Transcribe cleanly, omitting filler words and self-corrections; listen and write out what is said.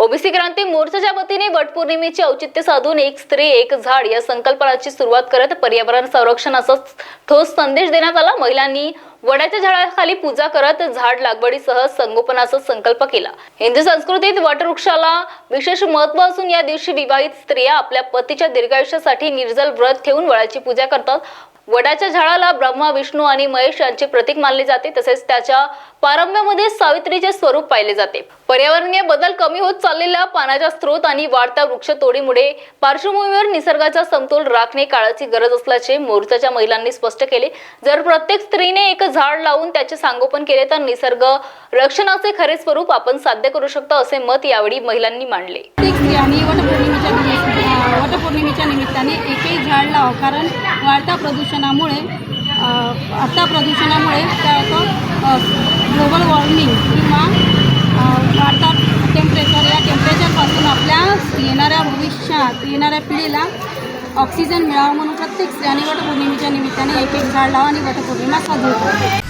OBC क्रांती मोर्चाच्या वतीने वटपौर्णिमेचे औचित्य साधून एक स्त्री एक झाड या संकल्पनाची सुरुवात करत पर्यावरण संरक्षणाचा ठोस संदेश देण्यात आला। महिलांनी वडाच्या झाडाखाली पूजा करत झाड लागवडीसह संगोपनाचा संकल्प केला। हिंदू संस्कृतीत वटवृक्षाला विशेष महत्त्व असून या दिवशी विवाहित स्त्रिया आपल्या पतीच्या दीर्घायुष्यासाठी निर्जल व्रत ठेवून वडाची पूजा करतात। वडाच्या झाडाला ब्रह्मा, विष्णू आणि महेश यांचे प्रतीक मानले जाते। तसेच त्याच्या पारंब्यामध्ये सावित्रीचे स्वरूप पाहिले जाते। पर्यावरणीय बदल, कमी होत चाललेला पाण्याचा स्रोत आणि वाढत्या वृक्षतोडीमुळे पार्श्वभूमीवर निसर्गाचा समतोल राखणे काळाची गरज असल्याचे मोर्चाच्या महिलांनी स्पष्ट केले। जर प्रत्येक स्त्रीने एक झाड लावून त्याचे संगोपन केले तर निसर्ग रक्षणाचे खरे स्वरूप आपण साध्य करू शकतो, असे मत यावेळी महिलांनी मांडले। वटपौर्णिमेच्या निमित्ताने एकही झाड लावा, कारण वाढत्या प्रदूषणामुळे ग्लोबल वॉर्मिंग किंवा वाढता टेम्परेचर, या टेम्परेचरपासून आपल्या येणाऱ्या भविष्यात येणाऱ्या पिढीला ऑक्सिजन मिळावा म्हणून प्रत्येक स्त्रियांनी वटपौर्णिमेच्या निमित्ताने एक झाड लावा आणि वटपौर्णिमा साजरी करा।